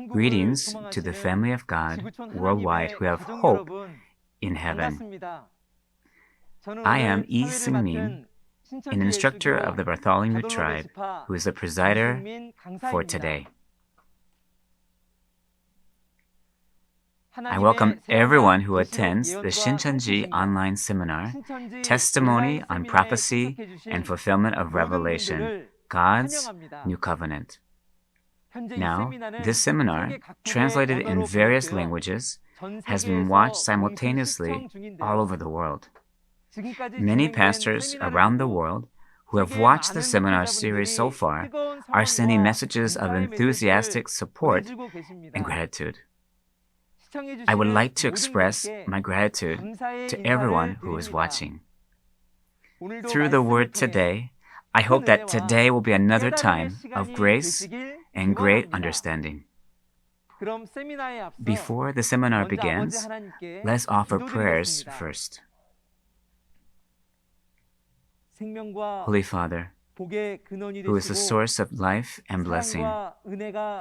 Greetings to the family of God worldwide who have hope in heaven. I am Lee Seung-min, an instructor of the Bartholomew tribe, who is the presider for today. I welcome everyone who attends the Shincheonji online seminar, Testimony on Prophecy and Fulfillment of Revelation, God's New Covenant. Now, this seminar, translated in various languages, has been watched simultaneously all over the world. Many pastors around the world who have watched the seminar series so far are sending messages of enthusiastic support and gratitude. I would like to express my gratitude to everyone who is watching. Through the word today, I hope that today will be another time of grace and great understanding. Before the seminar begins, let's offer prayers first. Holy Father, who is the source of life and blessing,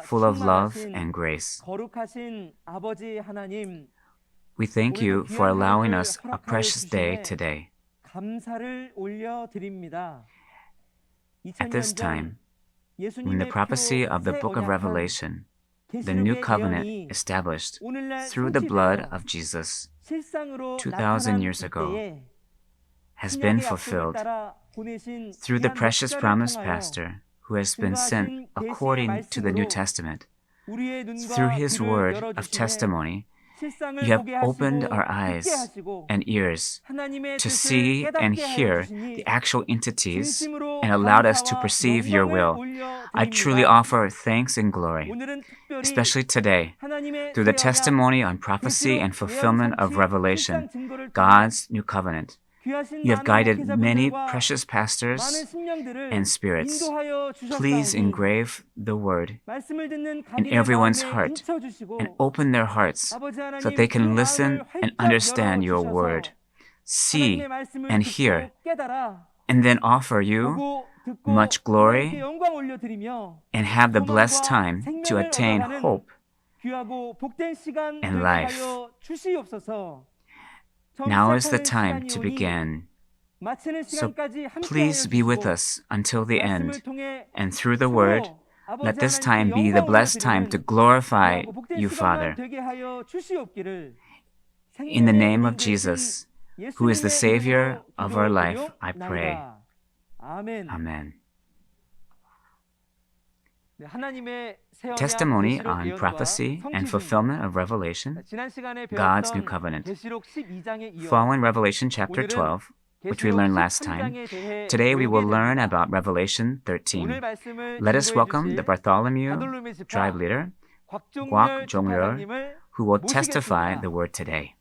full of love and grace, we thank you for allowing us a precious day today. At this time, when the prophecy of the book of Revelation, the new covenant established through the blood of Jesus 2,000 years ago, has been fulfilled through the precious promised pastor who has been sent according to the New Testament. Through his word of testimony, you have opened our eyes and ears to see and hear the actual entities and allowed us to perceive your will. I truly offer thanks and glory, especially today, through the testimony on prophecy and fulfillment of Revelation, God's new covenant. You have guided many precious pastors and spirits. Please engrave the word in everyone's heart and open their hearts so that they can listen and understand your word, see and hear, and then offer you much glory and have the blessed time to attain hope and life. Now is the time to begin. So please be with us until the end, and through the word, let this time be the blessed time to glorify you, Father. In the name of Jesus, who is the Savior of our life, I pray. Amen. Testimony on prophecy and fulfillment of Revelation, God's new covenant. Following Revelation chapter 12, which we learned last time, today we will learn about Revelation 13. Let us welcome the Bartholomew tribe leader, Kwak Jong-yeol, who will testify the word today.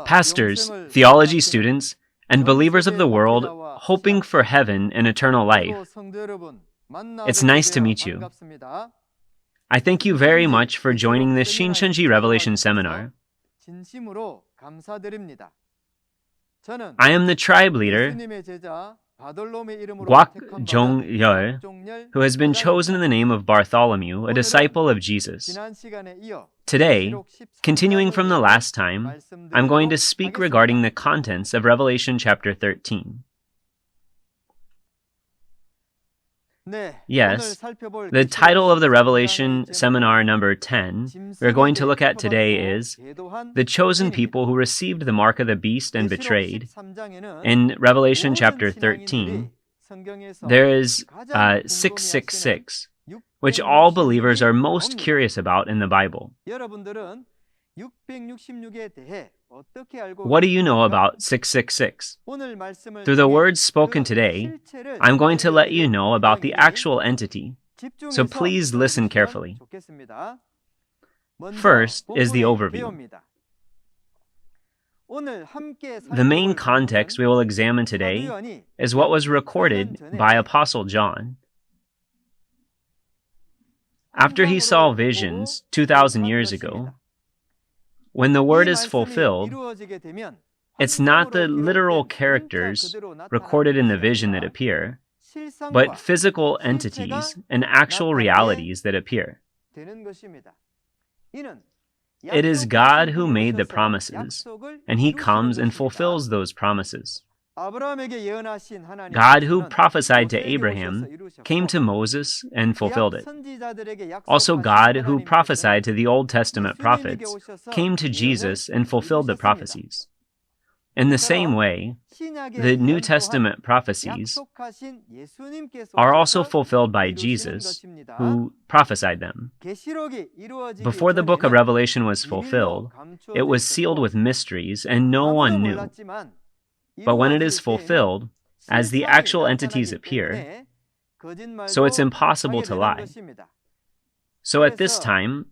Pastors, theology students, and believers of the world hoping for heaven and eternal life, it's nice to meet you. I thank you very much for joining this Shincheonji Revelation Seminar. I am the tribe leader, Kwak Jong-yeol, who has been chosen in the name of Bartholomew, a disciple of Jesus. Today, continuing from the last time, I'm going to speak regarding the contents of Revelation chapter 13. Yes, the title of the Revelation Seminar number 10 we're going to look at today is The Chosen People Who Received the Mark of the Beast and Betrayed. In Revelation chapter 13, there is 666, which all believers are most curious about in the Bible. What do you know about 666? Through the words spoken today, I'm going to let you know about the actual entity, so please listen carefully. First is the overview. The main context we will examine today is what was recorded by Apostle John. After he saw visions 2,000 years ago, when the word is fulfilled, it's not the literal characters recorded in the vision that appear, but physical entities and actual realities that appear. It is God who made the promises, and He comes and fulfills those promises. God who prophesied to Abraham came to Moses and fulfilled it. Also, God who prophesied to the Old Testament prophets came to Jesus and fulfilled the prophecies. In the same way, the New Testament prophecies are also fulfilled by Jesus, who prophesied them. Before the book of Revelation was fulfilled, it was sealed with mysteries, and no one knew. But when it is fulfilled, as the actual entities appear, so it's impossible to lie. So at this time,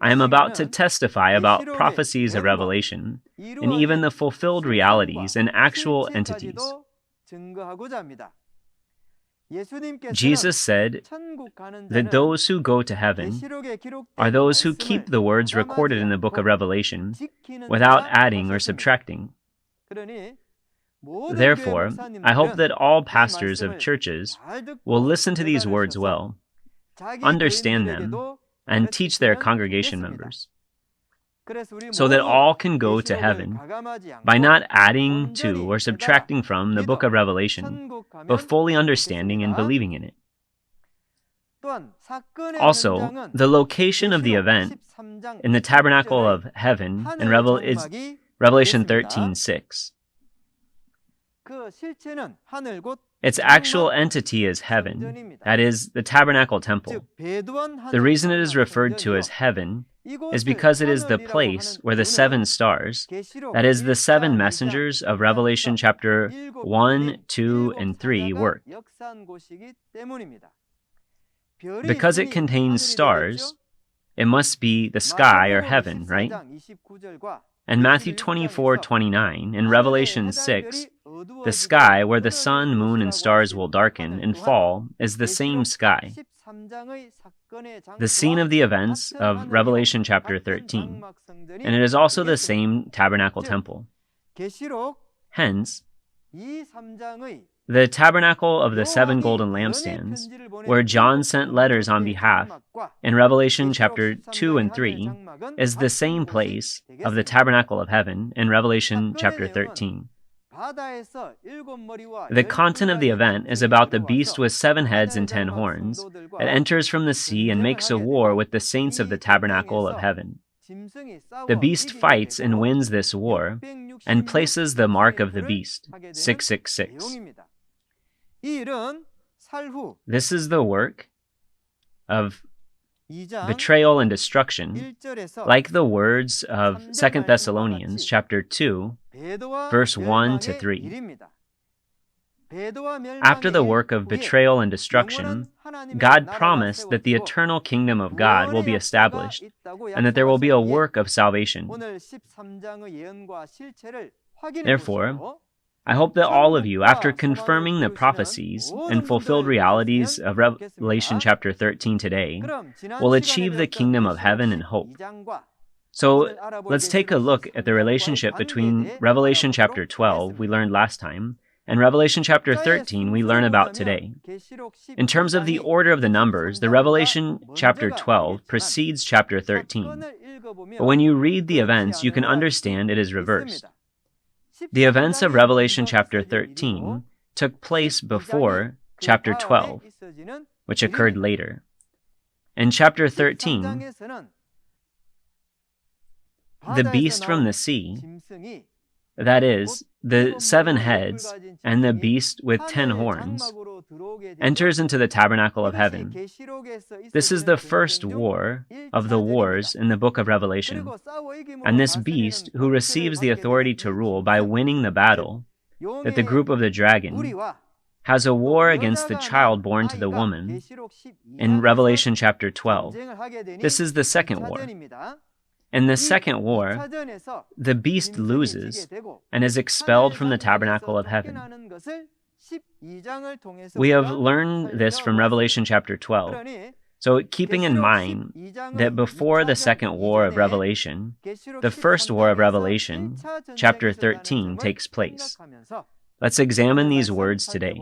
I am about to testify about prophecies of Revelation, and even the fulfilled realities and actual entities. Jesus said that those who go to heaven are those who keep the words recorded in the book of Revelation without adding or subtracting. Therefore, I hope that all pastors of churches will listen to these words well, understand them, and teach their congregation members, so that all can go to heaven by not adding to or subtracting from the book of Revelation, but fully understanding and believing in it. Also, the location of the event in the tabernacle of heaven in is Revelation 13:6. Its actual entity is heaven, that is, the tabernacle temple. The reason it is referred to as heaven is because it is the place where the 7 stars, that is, the 7 messengers of Revelation chapter 1, 2, and 3 work. Because it contains stars, it must be the sky or heaven, right? And Matthew 24:29 and Revelation 6, the sky where the sun, moon, and stars will darken and fall is the same sky. The scene of the events of Revelation chapter 13, and it is also the same tabernacle temple. Hence, the tabernacle of the 7 golden lampstands, where John sent letters on behalf in Revelation chapter 2 and 3, is the same place of the tabernacle of heaven in Revelation chapter 13. The content of the event is about the beast with 7 heads and 10 horns that enters from the sea and makes a war with the saints of the tabernacle of heaven. The beast fights and wins this war and places the mark of the beast, 666. This is the work of betrayal and destruction, like the words of 2 Thessalonians chapter 2, verse 1 to 3. After the work of betrayal and destruction, God promised that the eternal kingdom of God will be established and that there will be a work of salvation. Therefore, I hope that all of you, after confirming the prophecies and fulfilled realities of Revelation chapter 13 today, will achieve the kingdom of heaven and hope. So let's take a look at the relationship between Revelation chapter 12, we learned last time, and Revelation chapter 13, we learn about today. In terms of the order of the numbers, the Revelation chapter 12 precedes chapter 13. But when you read the events, you can understand it is reversed. The events of Revelation chapter 13 took place before chapter 12, which occurred later. In chapter 13, the beast from the sea, that is, the 7 heads and the beast with 10 horns, enters into the tabernacle of heaven. This is the first war of the wars in the book of Revelation. And this beast, who receives the authority to rule by winning the battle, that the group of the dragon, has a war against the child born to the woman in Revelation chapter 12. This is the second war. In the second war, the beast loses and is expelled from the tabernacle of heaven. We have learned this from Revelation chapter 12, So keeping in mind that before the second war of Revelation, the first war of Revelation, chapter 13, takes place. Let's examine these words today.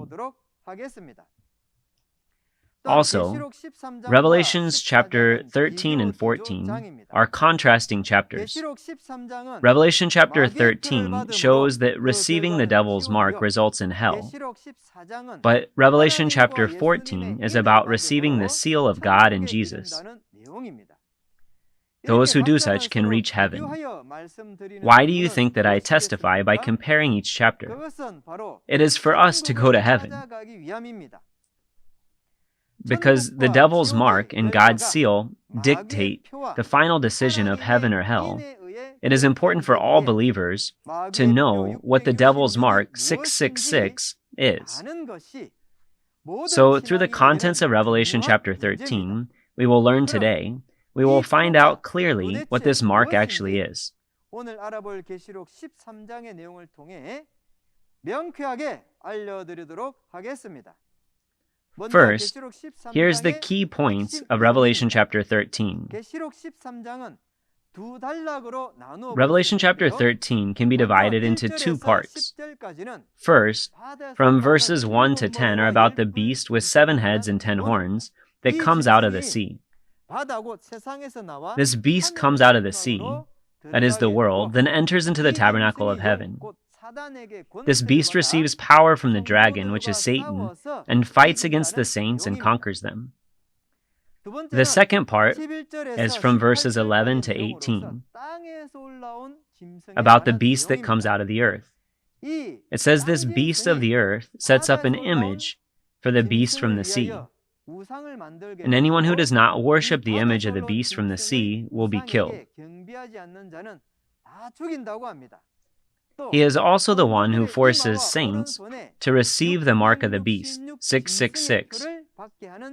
Also, Revelations chapter 13 and 14 are contrasting chapters. Revelation chapter 13 shows that receiving the devil's mark results in hell, but Revelation chapter 14 is about receiving the seal of God in Jesus. Those who do such can reach heaven. Why do you think that I testify by comparing each chapter? It is for us to go to heaven. Because the devil's mark and God's seal dictate the final decision of heaven or hell, it is important for all believers to know what the devil's mark 666 is. So through the contents of Revelation chapter 13, we will learn today, we will find out clearly what this mark actually is. 오늘 알아볼 계시록 13장의 내용을 통해 명쾌하게 알려드리도록 하겠습니다. First, here's the key points of Revelation chapter 13. Revelation chapter 13 can be divided into two parts. First, from verses 1 to 10 are about the beast with 7 heads and 10 horns that comes out of the sea. This beast comes out of the sea, that is the world, then enters into the tabernacle of heaven. This beast receives power from the dragon, which is Satan, and fights against the saints and conquers them. The second part is from verses 11 to 18, about the beast that comes out of the earth. It says this beast of the earth sets up an image for the beast from the sea. And anyone who does not worship the image of the beast from the sea will be killed. He is also the one who forces saints to receive the mark of the beast, 666,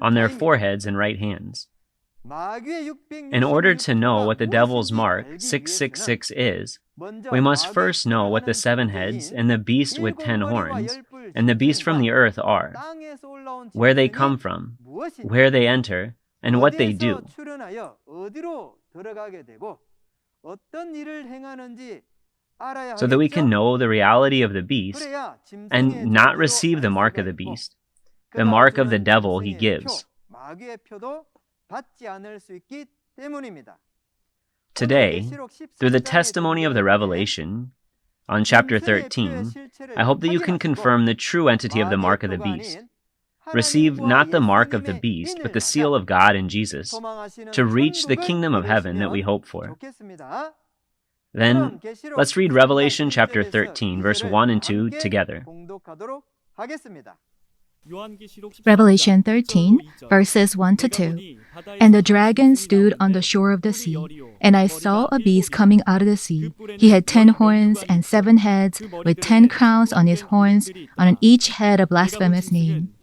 on their foreheads and right hands. In order to know what the devil's mark, 666, is, we must first know what the 7 heads and the beast with 10 horns and the beast from the earth are, where they come from, where they enter, and what they do. So that we can know the reality of the beast and not receive the mark of the beast, the mark of the devil he gives. Today, through the testimony of the Revelation on chapter 13, I hope that you can confirm the true entity of the mark of the beast. Receive not the mark of the beast, but the seal of God in Jesus, to reach the kingdom of heaven that we hope for. Then, let's read Revelation chapter 13, verse 1 and 2 together. Revelation 13, verses 1 to 2. And the dragon stood on the shore of the sea, and I saw a beast coming out of the sea. He had 10 horns and 7 heads, with 10 crowns on his horns, on each head a blasphemous name.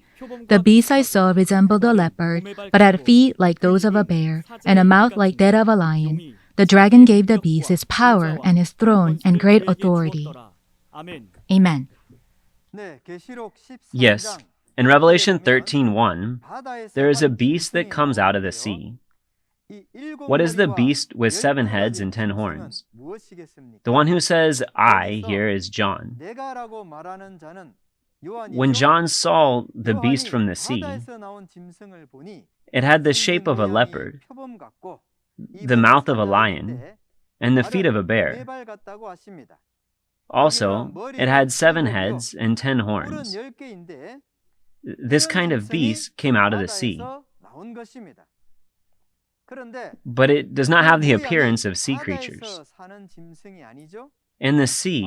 The beast I saw resembled a leopard, but had feet like those of a bear, and a mouth like that of a lion. The dragon gave the beast his power and his throne and great authority. Amen. Yes, in Revelation 13:1, there is a beast that comes out of the sea. What is the beast with 7 heads and 10 horns? The one who says I here is John. When John saw the beast from the sea, it had the shape of a leopard, the mouth of a lion, and the feet of a bear. Also, it had 7 heads and 10 horns. This kind of beast came out of the sea. But it does not have the appearance of sea creatures. In the sea,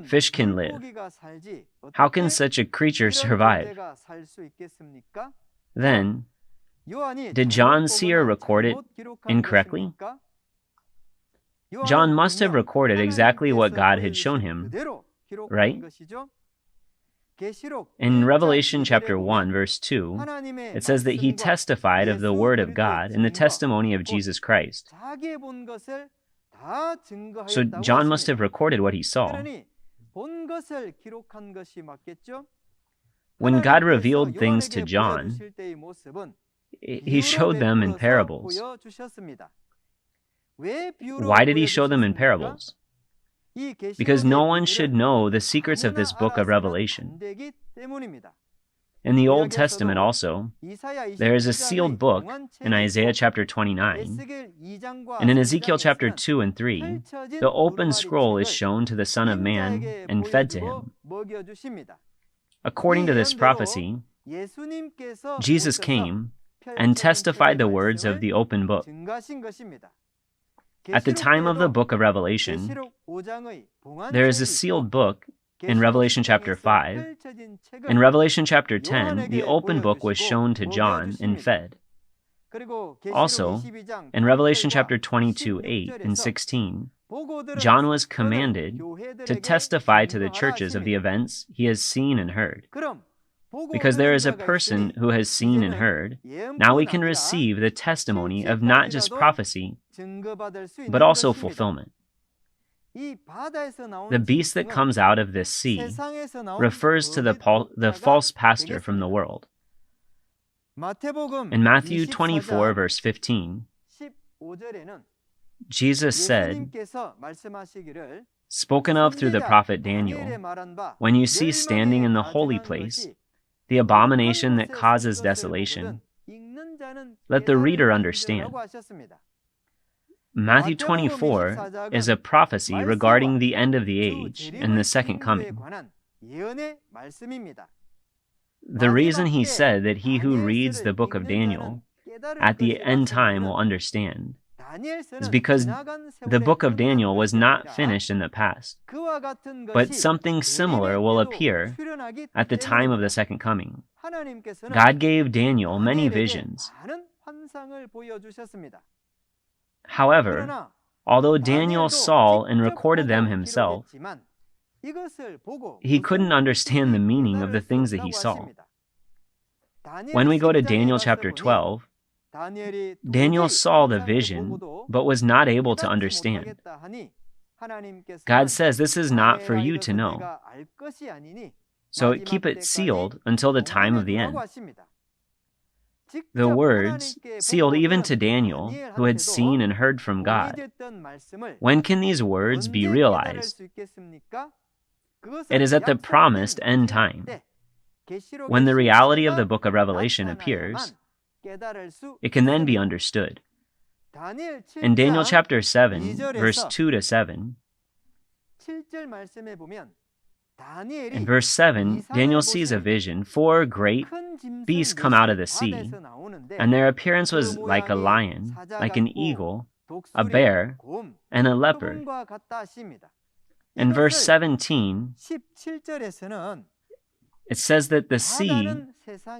fish can live. How can such a creature survive? Then, did John see or record it incorrectly? John must have recorded exactly what God had shown him, right? In Revelation chapter 1, verse 2, it says that he testified of the word of God and the testimony of Jesus Christ. So John must have recorded what he saw. When God revealed things to John, He showed them in parables. Why did he show them in parables? Because no one should know the secrets of this book of Revelation. In the Old Testament also, there is a sealed book in Isaiah chapter 29, and in Ezekiel chapter 2 and 3, the open scroll is shown to the Son of Man and fed to him. According to this prophecy, Jesus came and testified the words of the open book. At the time of the book of Revelation, there is a sealed book in Revelation chapter 5. In Revelation chapter 10, the open book was shown to John and fed. Also, in Revelation chapter 22, 8 and 16, John was commanded to testify to the churches of the events he has seen and heard. Because there is a person who has seen and heard, now we can receive the testimony of not just prophecy, but also fulfillment. The beast that comes out of this sea refers to the false pastor from the world. In Matthew 24, verse 15, Jesus said, spoken of through the prophet Daniel, when you see standing in the holy place the abomination that causes desolation, let the reader understand. Matthew 24 is a prophecy regarding the end of the age and the second coming. The reason he said that he who reads the book of Daniel at the end time will understand is because the book of Daniel was not finished in the past, but something similar will appear at the time of the second coming. God gave Daniel many visions. However, although Daniel saw and recorded them himself, he couldn't understand the meaning of the things that he saw. When we go to Daniel chapter 12, Daniel saw the vision, but was not able to understand. God says this is not for you to know, so keep it sealed until the time of the end. The words, sealed even to Daniel, who had seen and heard from God. When can these words be realized? It is at the promised end time. When the reality of the book of Revelation appears, it can then be understood. In Daniel chapter 7, verse 2 to 7, in verse 7, Daniel sees a vision. 4 great beasts come out of the sea, and their appearance was like a lion, like an eagle, a bear, and a leopard. In verse 17, it says that the sea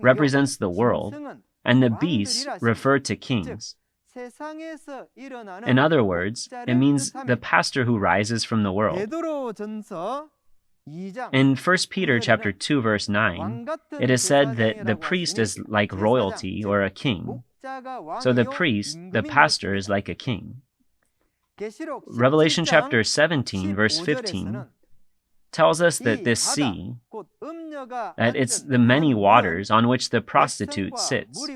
represents the world, and the beasts refer to kings. In other words, it means the pastor who rises from the world. In 1 Peter chapter 2, verse 9, it is said that the priest is like royalty or a king. So the priest, the pastor, is like a king. Revelation chapter 17, verse 15, tells us that this sea, that it's the many waters on which the prostitute sits,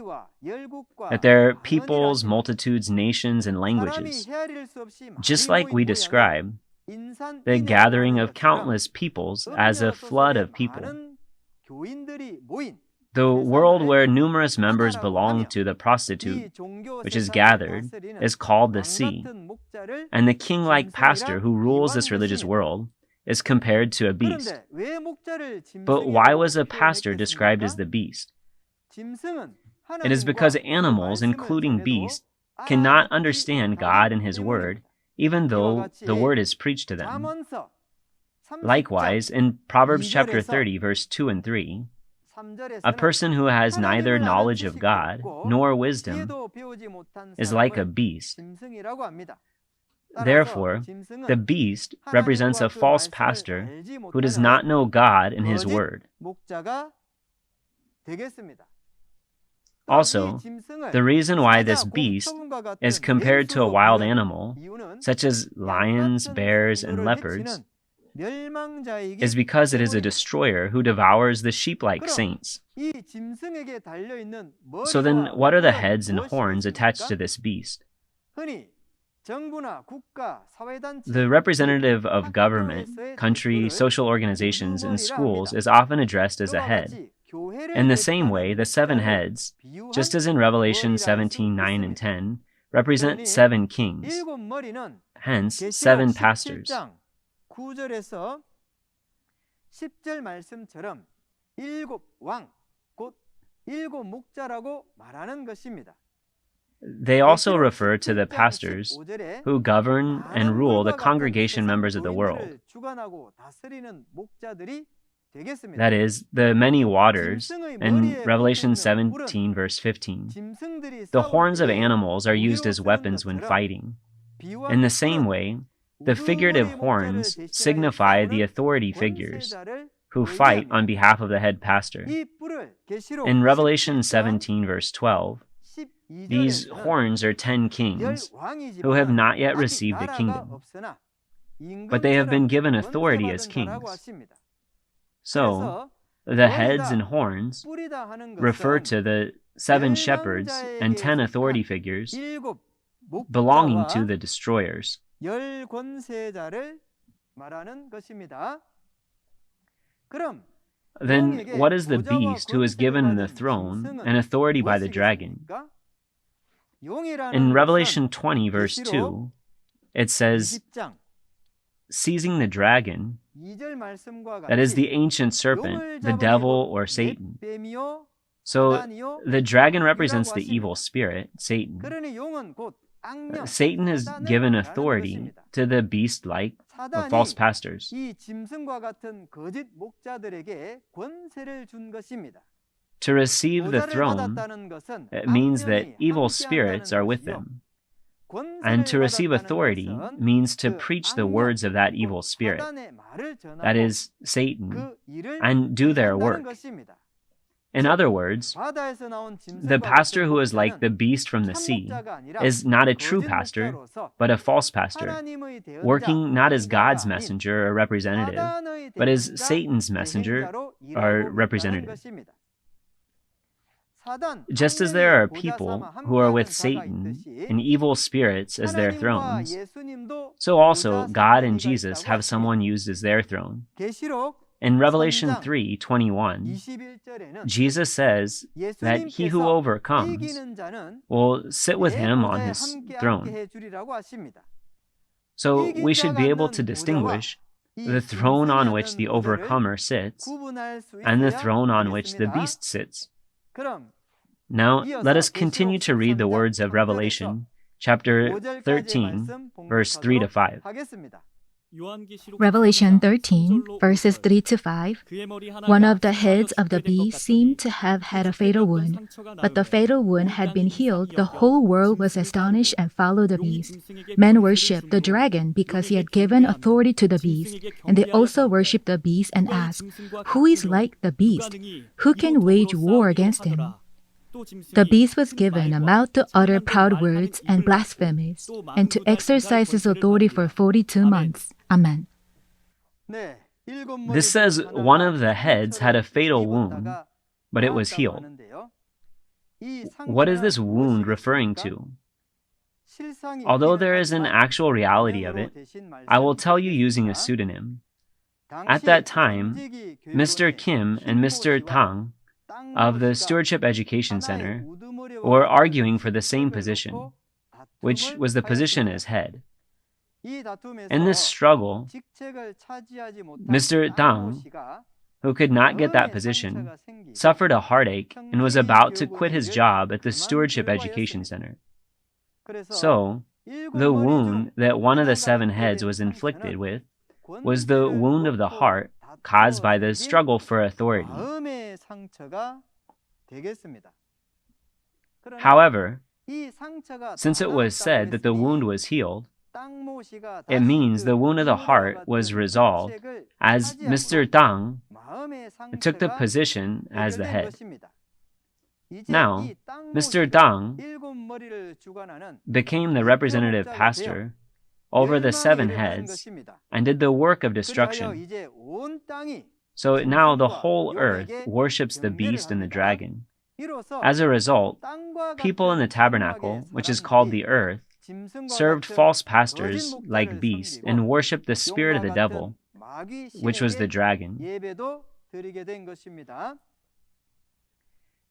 that there are peoples, multitudes, nations, and languages. Just like we describe the gathering of countless peoples as a flood of people. The world where numerous members belong to the prostitute, which is gathered, is called the sea, and the king-like pastor who rules this religious world is compared to a beast. But why was a pastor described as the beast? It is because animals, including beasts, cannot understand God and His Word, even though the Word is preached to them. Likewise, in Proverbs chapter 30, verse 2 and 3, a person who has neither knowledge of God nor wisdom is like a beast. Therefore, the beast represents a false pastor who does not know God and His Word. Also, the reason why this beast is compared to a wild animal, such as lions, bears, and leopards, 멸망자에게 is because it is a destroyer who devours the sheep-like 그럼 saints. 이 짐승에게 달려 있는 So then, what are the 머리와 heads and 무엇이 horns attached to 있습니까? this beast? 흔히 정부나 국가, 사회단체, The representative of government, 학교에서의 country, 대표를 social organizations, and 우두머리라 schools 합니다. is often addressed as a 그와 head. 같이 교회를 In the same 대표하는 way, the seven 목자를 heads, 비유한 just as in Revelation 머리라 할 수 17:9 and 있습니다. 10, represent 그러니 seven kings, 일곱 머리는 hence 계시록 seven pastors. 17장 9절에서 10절 말씀처럼 일곱 왕, 곧 일곱 목자라고 말하는 것입니다. They also 계시록 refer to the 17장 pastors 15절에 who govern and 많은 rule the 물과 같은 congregation 세상 members of the world. 노인들을 주관하고 다스리는 목자들이 되겠습니다. That is, the many waters 짐승의 in 머리에 Revelation 붙어 있는 뿔은 17, verse 15. 짐승들이 The 싸울 horns of 때에 animals are used 무기로 as 쓰는 weapons when 것처럼 fighting. 비유한 In the same 뿔은 way, the figurative 우두머리 목자를 horns 대신하여 signify the 싸우는 authority figures 권세자를 who fight on 얘기합니다. behalf of the head pastor. 이 뿔을 계시록 In Revelation 17장 17, verse 12, these 12절에는 horns are 10 kings who have not yet received the kingdom, but they have been given authority as kings. So, the heads and horns refer to the seven shepherds and 10 authority figures belonging to the destroyers. 열 권세자를 말하는 것입니다. 그럼 Then, what is the beast who is given the throne and authority by the dragon? In Revelation 20, verse 2, it says, seizing the dragon, that is the ancient serpent, the devil or Satan. So, the dragon represents the evil spirit, Satan. Satan is given authority to the beast-like false pastors. 이 짐승과 같은 거짓 목자들에게 권세를 준 것입니다. To receive the 보좌를 throne, 받았다는 것은 it means that 악령이 evil 함께한다는 spirits are with 것이요. them. 권세를 And to receive 받았다는 authority 것은 means to 그 preach the 악령, words of that evil 곧 spirit, 사단의 말을 전하고 that is, Satan, 그 일을 and do their 한다는 work. 것입니다. In other words, 바다에서 나온 짐승과 the pastor 같은 who is like the 목자는 beast from the sea 참목자가 아니라 is not a true 거짓 pastor, 목자로서 but a false pastor, 하나님의 대언자, working not as God's 아닌 messenger or representative, 사단의 but as 대언자, Satan's messenger 대행자로 일하고 or 있다는 representative. 것입니다. 사단, Just as there are 악령이 people 보좌 who are 삼아 with 함께하는 자가 Satan 있듯이 and evil spirits as their 하나님과 thrones, 예수님도 so also 보좌 God and 삼는 Jesus 자가 have 있다고 someone used as their throne. 계시록 In Revelation 3장 3:21, 21절에는 Jesus says that he who 예수님께서 overcomes 이기는 자는 will sit with 내 him on 보좌에 his 함께 throne. 앉게 해주리라고 하십니다. So 이긴 we should be 자가 able 앉는 to distinguish 이 the throne on 짐승이 which the 앉는 보좌를 overcomer sits 구분할 수 and the 있어야 throne on which the 되겠습니다. beast sits. 그럼 Now, 이어서 let us continue to read the 계시록 words of 13장 Revelation, chapter 5절까지의 13, 말씀 verse 3 to 5. 하겠습니다. Revelation 13, verses 3 to 5. One of the heads of the beast seemed to have had a fatal wound, but the fatal wound had been healed. The whole world was astonished and followed the beast. Men worshipped the dragon because he had given authority to the beast, and they also worshipped the beast and asked, "Who is like the beast? Who can wage war against him?" The beast was given a mouth to utter proud words and blasphemies, and to exercise his authority for 42 months. Amen. 네, This says one of the heads had a fatal wound, but it was healed. What is this wound referring to? Although there is an actual reality of it, I will tell you using a pseudonym. At that time, Mr. Kim and Mr. Tang of the Stewardship Education Center were arguing for the same position, which was the position as head. In this struggle, Mr. Tang, who could not get that position, suffered a heartache and was about to quit his job at the Stewardship Education Center. So, the wound that one of the seven heads was inflicted with was the wound of the heart caused by the struggle for authority. However, since it was said that the wound was healed, it means the wound of the heart was resolved as Mr. Tang took the position as the head. Now, Mr. Tang became the representative pastor over the 7 멸망에 heads 것입니다. and did the work of 그리하여 destruction. 이제 온 땅이 So now the whole earth worships the beast and the dragon. 이로써 As a result, 땅과 people in the 같은 tabernacle, 사람에게 which is called the earth, 짐승과 served 같은 false 거짓 pastors 목자를 like beasts 섬기고 and worshipped the spirit of the 용과 devil, 같은 마귀 which was the 신에게 dragon. 예배도 드리게 된 것입니다.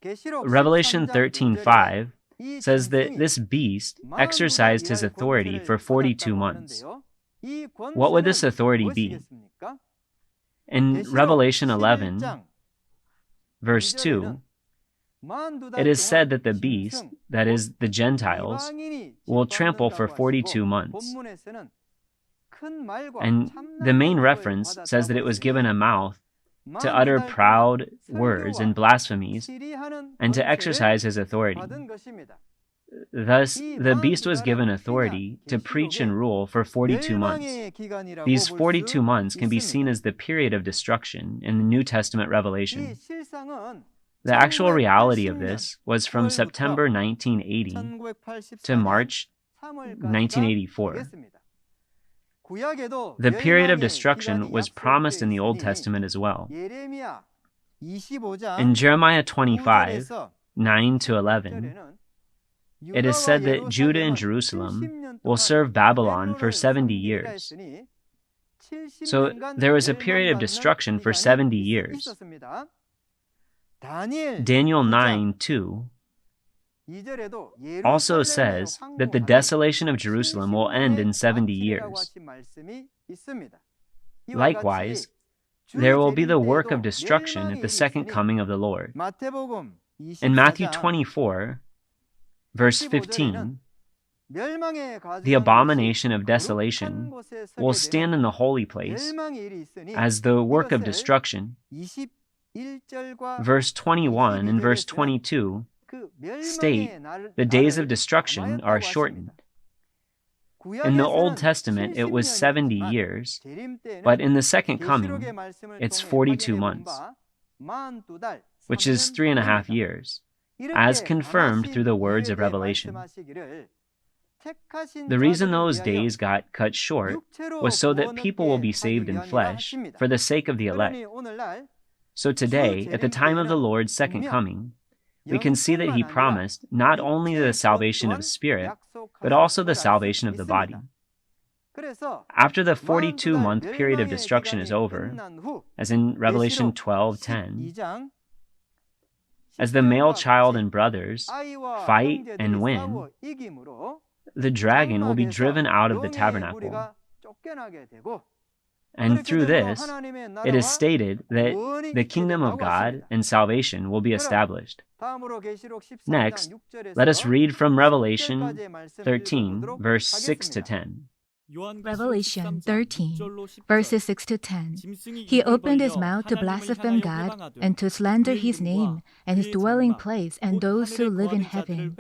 계시록 Revelation 13장 13:5 이 says that 짐승이 this beast 만물을 exercised his 일할 authority 권세를 for 42 받았다고 months. 하는데요. 이 What would this 권세는 authority be? 무엇이겠습니까? In 계시록 Revelation 11, 11장 verse 2, it is said that the beast, that is, the Gentiles, will trample for 42 months. And the main reference says that it was given a mouth to utter proud words and blasphemies and to exercise his authority. Thus, the beast was given authority to preach and rule for 42 months. These 42 months can be seen as the period of destruction in the New Testament Revelation. The actual reality of this was from September 1980 to March 1984. The period of destruction was promised in the Old Testament as well. In Jeremiah 25, 9 to 11, it is said that Judah and Jerusalem will serve Babylon for 70 years. So there was a period of destruction for 70 years. Daniel 9:2 also says that the desolation of Jerusalem will end in 70 years. Likewise, there will be the work of destruction at the second coming of the Lord. In Matthew 24, verse 15, the abomination of desolation will stand in the holy place as the work of destruction. Verse 21 and verse 22 state the days of destruction are shortened. In the Old Testament, it was 70 years, but in the second coming, it's 42 months, which is 3.5 years, as confirmed through the words of Revelation. The reason those days got cut short was so that people will be saved in flesh for the sake of the elect. So today, at the time of the Lord's second coming, we can see that he promised not only the salvation of spirit, but also the salvation of the body. After the 42-month period of destruction is over, as in Revelation 12:10, as the male child and brothers fight and win, the dragon will be driven out of the tabernacle. And through this, it is stated that the kingdom of God and salvation will be established. Next, let us read from Revelation 13, verse 6 to 10. Revelation 13, verses 6 to 10. He opened his mouth to blaspheme God and to slander his name and his dwelling place and those who live in heaven.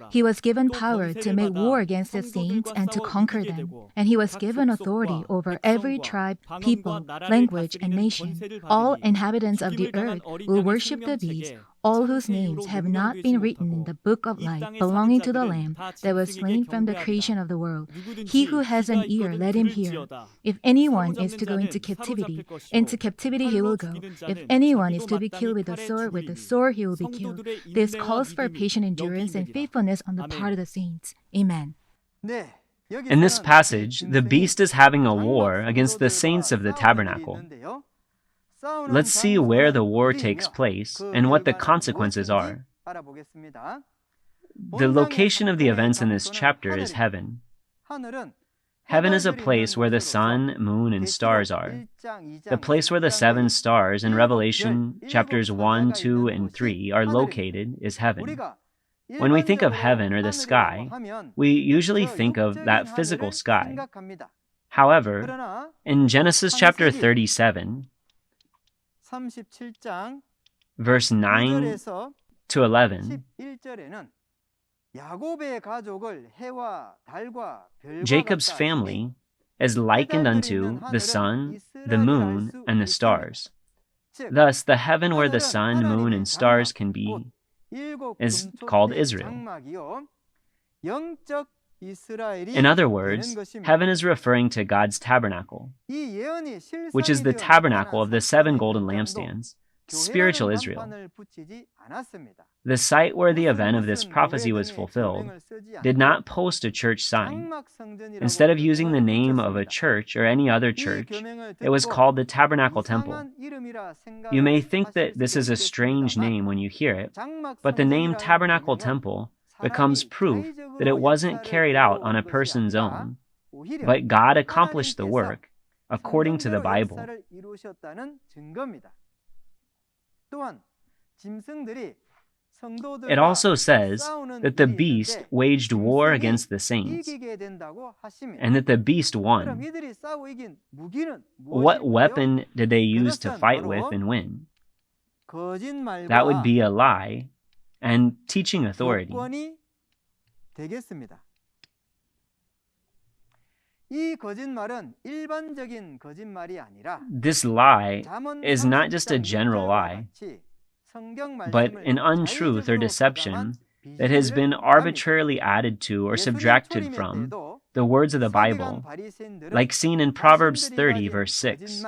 He was given power to make war against the saints and to conquer them. And he was given authority over every tribe, people, language, and nation. All inhabitants of the earth will worship the beast, all whose names have not been written in the book of life belonging to the Lamb that was slain from the creation of the world. He who has an ear, let him hear. If anyone is to go into captivity he will go. If anyone is to be killed with the sword he will be killed. This calls for patient endurance and faithfulness on the part of the saints. Amen. In this passage, the beast is having a war against the saints of the tabernacle. Let's see where the war takes place and what the consequences are. The location of the events in this chapter is heaven. Heaven is a place where the sun, moon, and stars are. The place where the 7 stars in Revelation chapters 1, 2, and 3 are located is heaven. When we think of heaven or the sky, we usually think of that physical sky. However, in Genesis chapter 37, verse 9 to 11, Jacob's family is likened unto the sun, the moon, and the stars. Thus, the heaven where the sun, moon, and stars can be is called Israel. In other words, heaven is referring to God's tabernacle, which is the tabernacle of the 7 golden lampstands, spiritual Israel. The site where the event of this prophecy was fulfilled did not post a church sign. Instead of using the name of a church or any other church, it was called the Tabernacle Temple. You may think that this is a strange name when you hear it, but the name Tabernacle Temple becomes proof that it wasn't carried out on a person's own, but God accomplished the work according to the Bible. It also says that the beast waged war against the saints, and that the beast won. What weapon did they use to fight with and win? That would be a lie and teaching authority. This lie is not just a general lie, but an untruth or deception that has been arbitrarily added to or subtracted from the words of the Bible, like seen in Proverbs 30, verse 6.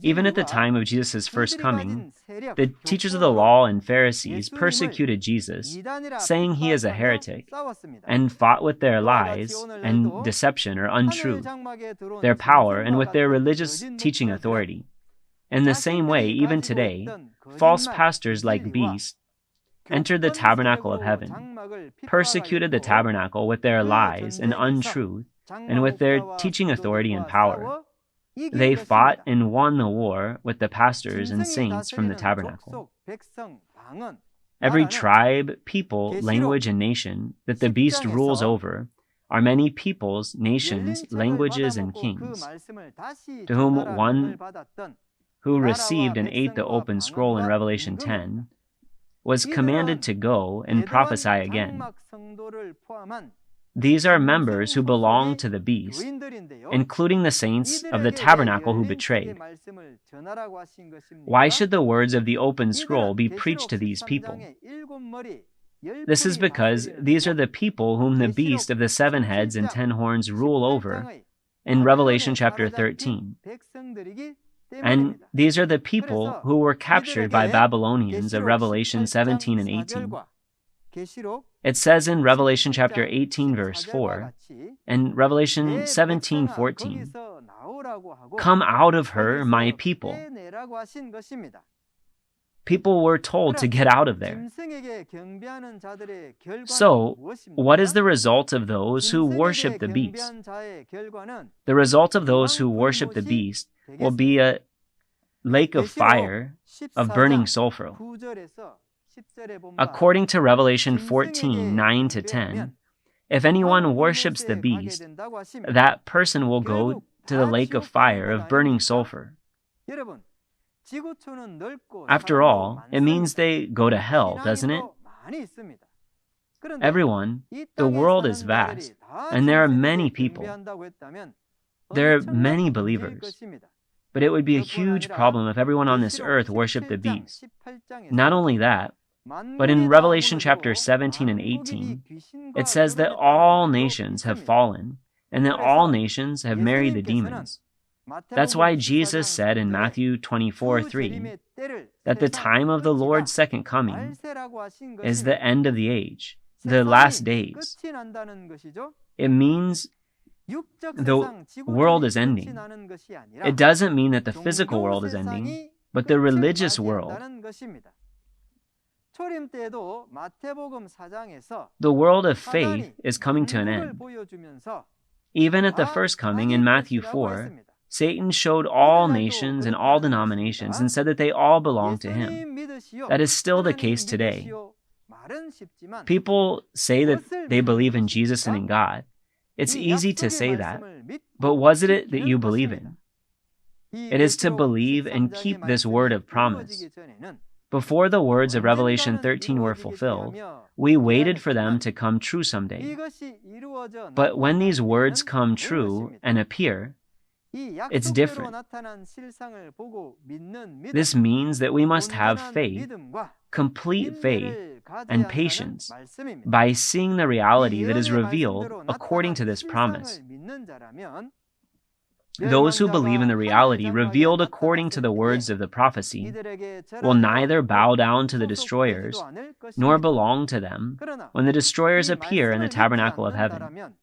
Even at the time of Jesus' first coming, the teachers of the law and Pharisees persecuted Jesus, saying he is a heretic, and fought with their lies and deception or untruth, their power, and with their religious teaching authority. In the same way, even today, false pastors like beasts entered the tabernacle of heaven, persecuted the tabernacle with their lies and untruth, and with their teaching authority and power. They fought and won the war with the pastors and saints from the tabernacle. Every tribe, people, language, and nation that the beast rules over are many peoples, nations, languages, and kings, to whom one who received and ate the open scroll in Revelation 10 was commanded to go and prophesy again. These are members who belong to the beast, including the saints of the tabernacle who betrayed. Why should the words of the open scroll be preached to these people? This is because these are the people whom the beast of the 7 heads and 10 horns rule over in Revelation chapter 13. And these are the people who were captured by Babylonians of Revelation 17 and 18. It says in Revelation chapter 18, verse 4, and Revelation 17:14, "Come out of her, my people." People were told to get out of there. So, what is the result of those who worship the beast? The result of those who worship the beast will be a lake of fire of burning sulfur. According to Revelation 14, 9-10, if anyone worships the beast, that person will go to the lake of fire of burning sulfur. After all, it means they go to hell, doesn't it? Everyone, the world is vast, and there are many people. There are many believers. But it would be a huge problem if everyone on this earth worshipped the beast. Not only that, but in Revelation chapter 17 and 18, it says that all nations have fallen, and that all nations have married the demons. That's why Jesus said in Matthew 24:3 that the time of the Lord's second coming is the end of the age, the last days. It means the world is ending. It doesn't mean that the physical world is ending, but the religious world. The world of faith is coming to an end. Even at the first coming in Matthew 4, Satan showed all nations and all denominations and said that they all belong to him. That is still the case today. People say that they believe in Jesus and in God. It's easy to say that, but what is it that you believe in? It is to believe and keep this word of promise. Before the words of Revelation 13 were fulfilled, we waited for them to come true someday. But when these words come true and appear, It's different. This means that we must have faith, complete faith, and patience by seeing the reality that is revealed according to this promise. Those who believe in the reality revealed according to the words of the prophecy will neither bow down to the destroyers nor belong to them when the destroyers appear in the tabernacle of heaven.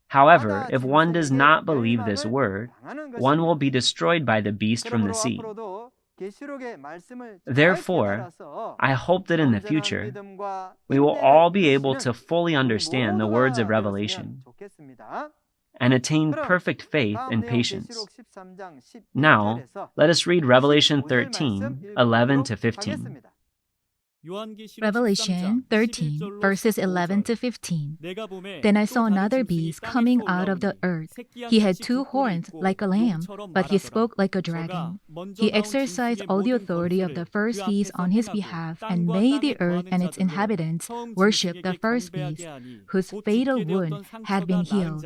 However, if one does not believe this word, one will be destroyed by the beast from the sea. Therefore, I hope that in the future, we will all be able to fully understand the words of Revelation and attain perfect faith and patience. Now, let us read Revelation 13, 11 to 15. Revelation 13, verses 11 to 15. Then I saw another beast coming out of the earth. He had 2 horns like a lamb, but he spoke like a dragon. He exercised all the authority of the first beast on his behalf and made the earth and its inhabitants worship the first beast, whose fatal wound had been healed.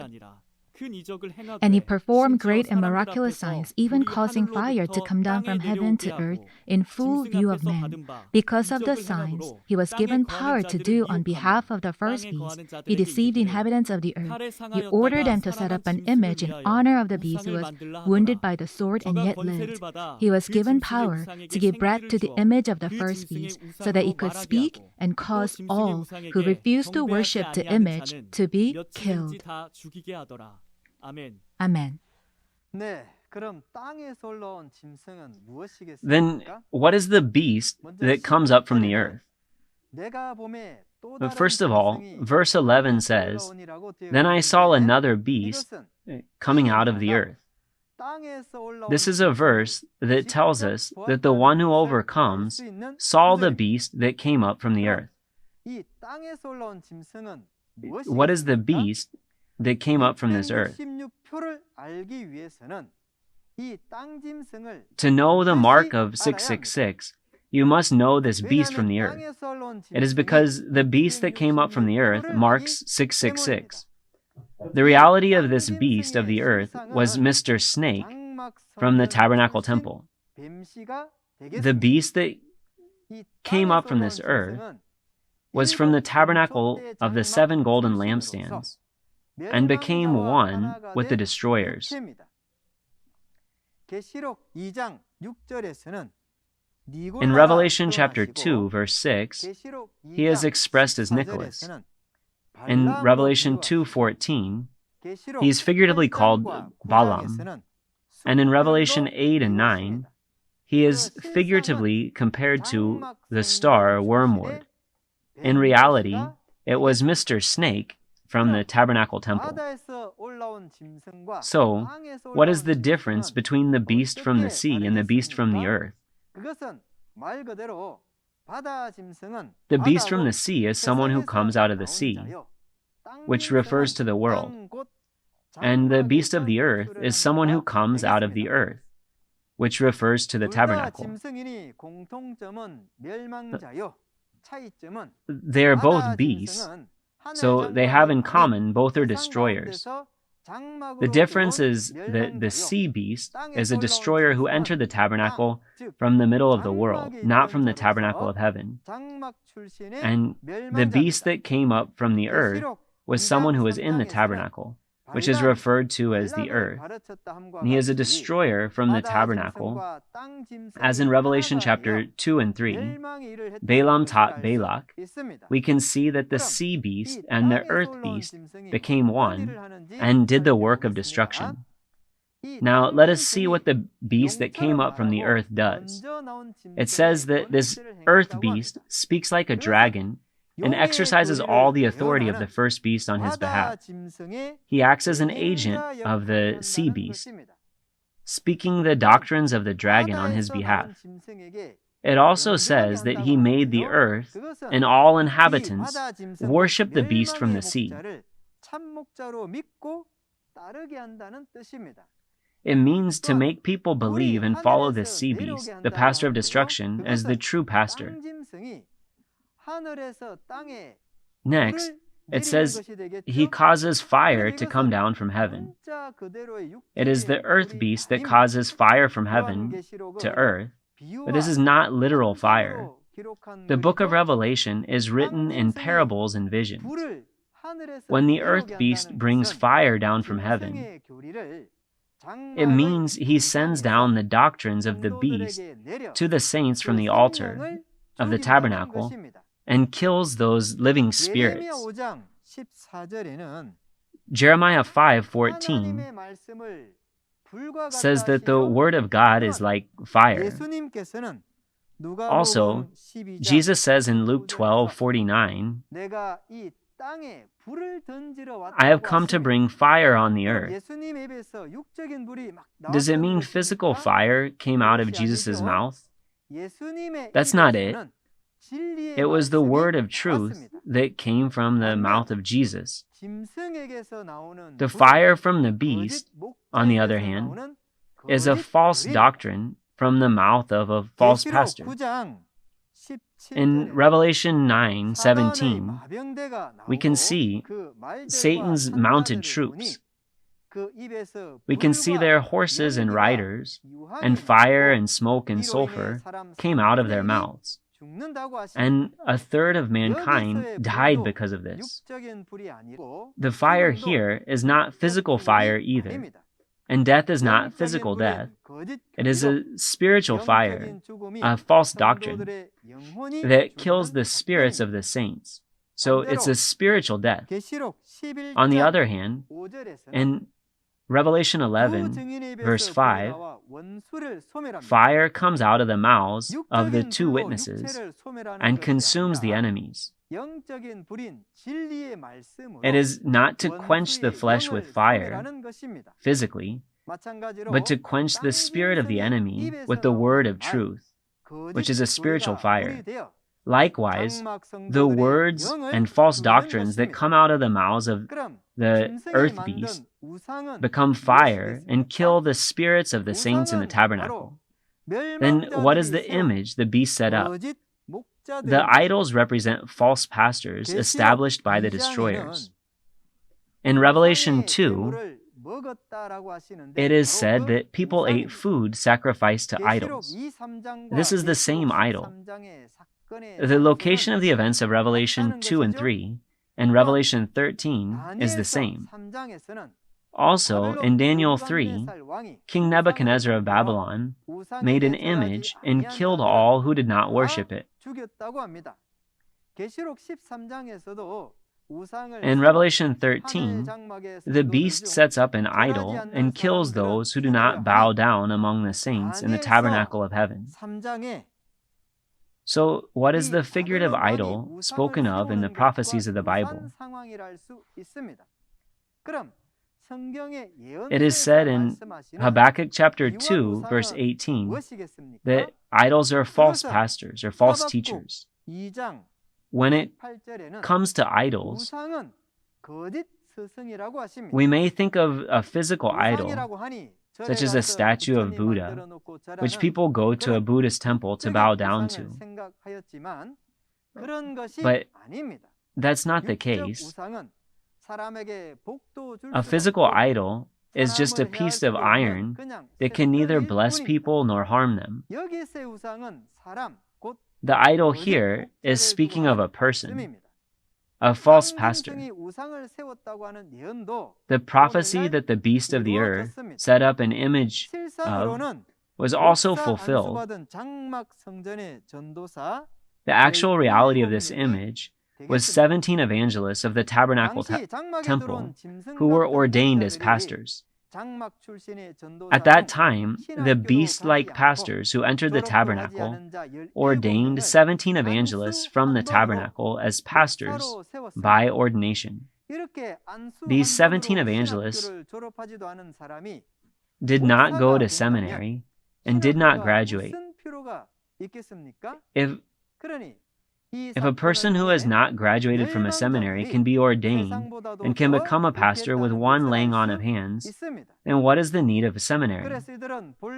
And he performed great and miraculous signs, even causing fire to come down from heaven to earth in full view of men. Because of the signs he was given power to do on behalf of the first beast, he deceived the inhabitants of the earth. He ordered them to set up an image in honor of the beast who was wounded by the sword and yet lived. He was given power to give breath to the image of the first beast, so that he could speak and cause all who refused to worship the image to be killed. Amen. Then what is the beast that comes up from the earth? But first of all, verse 11 says, Then I saw another beast coming out of the earth. This is a verse that tells us that the one who overcomes saw the beast that came up from the earth. What is the beast that came up from this earth? To know the mark of 666, you must know this beast from the earth. It is because the beast that came up from the earth marks 666. The reality of this beast of the earth was Mr. Snake from the Tabernacle Temple. The beast that came up from this earth was from the tabernacle of the 7 golden lampstands and became one with the destroyers. In Revelation chapter 2, verse 6, he is expressed as Nicholas. In Revelation 2:14, he is figuratively called Balaam. And in Revelation 8 and 9, he is figuratively compared to the star wormwood. In reality, it was Mr. Snake from the Tabernacle Temple. So, what is the difference between the beast from the sea and the beast from the earth? The beast from the sea is someone who comes out of the sea, which refers to the world. And the beast of the earth is someone who comes out of the earth, which refers to the tabernacle. They are both beasts, so they have in common both are destroyers. The difference is that the sea beast is a destroyer who entered the tabernacle from the middle of the world, not from the tabernacle of heaven. And the beast that came up from the earth was someone who was in the tabernacle, which is referred to as the earth. And he is a destroyer from the tabernacle. As in Revelation chapter 2 and 3, Balaam taught Balak, we can see that the sea beast and the earth beast became one and did the work of destruction. Now, let us see what the beast that came up from the earth does. It says that this earth beast speaks like a dragon and exercises all the authority of the first beast on his behalf. He acts as an agent of the sea beast, speaking the doctrines of the dragon on his behalf. It also says that he made the earth and all inhabitants worship the beast from the sea. It means to make people believe and follow this sea beast, the pastor of destruction, as the true pastor. Next, it says he causes fire to come down from heaven. It is the earth beast that causes fire from heaven to earth, but this is not literal fire. The book of Revelation is written in parables and visions. When the earth beast brings fire down from heaven, it means he sends down the doctrines of the beast to the saints from the altar of the tabernacle and kills those living spirits. Jeremiah 5:14 says that the word of God is like fire. Also, Jesus says in Luke 12:49, I have come to bring fire on the earth. Does it mean physical fire came out of Jesus' mouth? That's not it. It was the word of truth that came from the mouth of Jesus. The fire from the beast, on the other hand, is a false doctrine from the mouth of a false pastor. In Revelation 9:17, we can see Satan's mounted troops. We can see their horses and riders, and fire and smoke and sulfur came out of their mouths. And a third of mankind died because of this. The fire here is not physical fire either, and death is not physical death. It is a spiritual fire, a false doctrine that kills the spirits of the saints. So it's a spiritual death. On the other hand, in Revelation 11, verse 5, fire comes out of the mouths of the two witnesses and consumes the enemies. It is not to quench the flesh with fire, physically, but to quench the spirit of the enemy with the word of truth, which is a spiritual fire. Likewise, the words and false doctrines that come out of the mouths of the earth beast become fire and kill the spirits of the saints in the tabernacle. Then what is the image the beast set up? The idols represent false pastors established by the destroyers. In Revelation 2, it is said that people ate food sacrificed to idols. This is the same idol. The location of the events of Revelation 2 and 3 and Revelation 13 is the same. Also, in Daniel 3, King Nebuchadnezzar of Babylon made an image and killed all who did not worship it. In Revelation 13, the beast sets up an idol and kills those who do not bow down among the saints in the tabernacle of heaven. So, what is the figurative idol spoken of in the prophecies of the Bible? It is said in Habakkuk chapter 2, verse 18, that idols are false pastors or false teachers. When it comes to idols, we may think of a physical idol, such as a statue of Buddha, which people go to a Buddhist temple to bow down to. But that's not the case. A physical idol is just a piece of iron that can neither bless people nor harm them. The idol here is speaking of a person, a false pastor. The prophecy that the beast of the earth set up an image of was also fulfilled. The actual reality of this image was 17 evangelists of the tabernacle temple who were ordained as pastors. At that time, the beast-like pastors who entered the tabernacle ordained 17 evangelists from the tabernacle as pastors by ordination. These 17 evangelists did not go to seminary and did not graduate. If a person who has not graduated from a seminary can be ordained and can become a pastor with one laying on of hands, then what is the need of a seminary?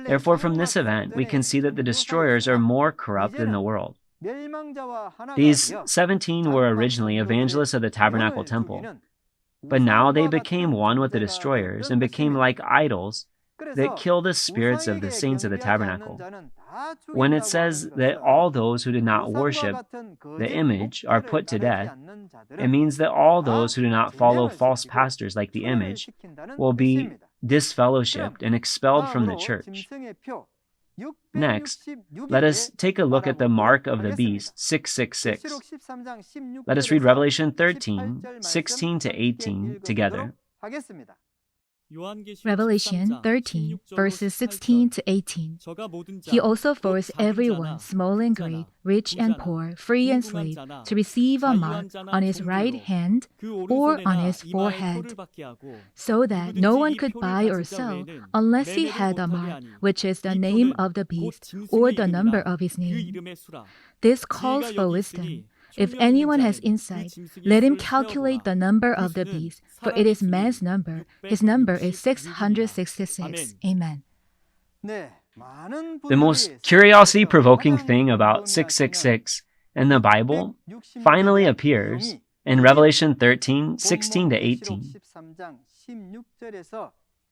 Therefore, from this event, we can see that the destroyers are more corrupt than the world. 멸망자와 하나가 These 되어 17 were originally evangelists of the tabernacle temple, but now they became one with the destroyers and became like idols that kill the spirits of the saints of the tabernacle. When it says that all those who did not worship the image are put to death, it means that all those who do not follow false pastors like the image will be disfellowshipped and expelled from the church. Next, let us take a look at the mark of the beast, 666. Let us read Revelation 13, 16 to 18 together. Revelation 13, verses 16 to 18. He also forced everyone, small and great, rich and poor, free and slave, to receive a mark on his right hand or on his forehead, so that no one could buy or sell unless he had a mark, which is the name of the beast or the number of his name. This calls for wisdom. If anyone has insight, let him calculate the number of the beast, for it is man's number. His number is 666. Amen. The most curiosity-provoking thing about 666 in the Bible finally appears in Revelation 13, 16 to 18.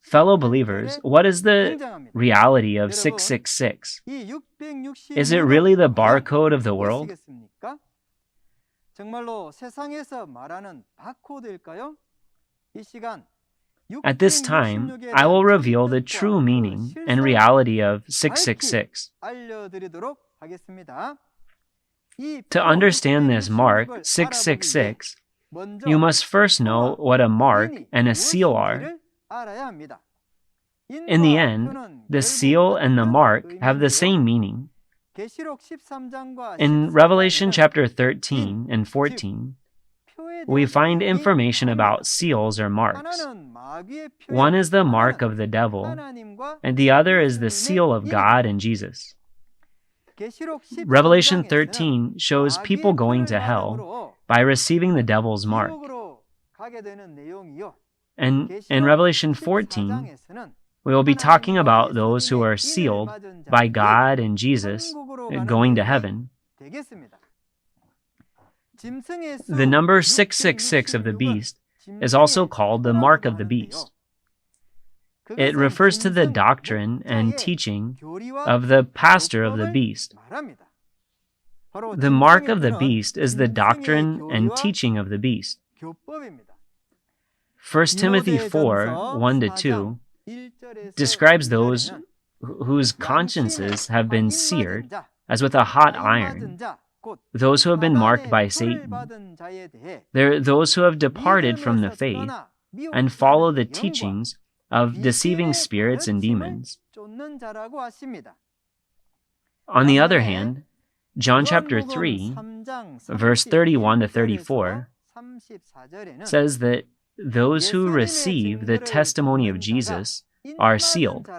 Fellow believers, what is the reality of 666? Is it really the barcode of the world? At this time, I will reveal the true meaning and reality of 666. To understand this mark, 666, you must first know what a mark and a seal are. In the end, the seal and the mark have the same meaning. In Revelation chapter 13 and 14, we find information about seals or marks. One is the mark of the devil, and the other is the seal of God and Jesus. Revelation 13 shows people going to hell by receiving the devil's mark. And in Revelation 14, we will be talking about those who are sealed by God and Jesus going to heaven. The number 666 of the beast is also called the mark of the beast. It refers to the doctrine and teaching of the pastor of the beast. The mark of the beast is the doctrine and teaching of the beast. 1 Timothy 4, 1-2 describes those whose consciences have been seared as with a hot iron, those who have been marked by Satan. They're those who have departed from the faith and follow the teachings of deceiving spirits and demons. On the other hand, John chapter 3, verse 31-34 says that those who receive the testimony of Jesus are sealed.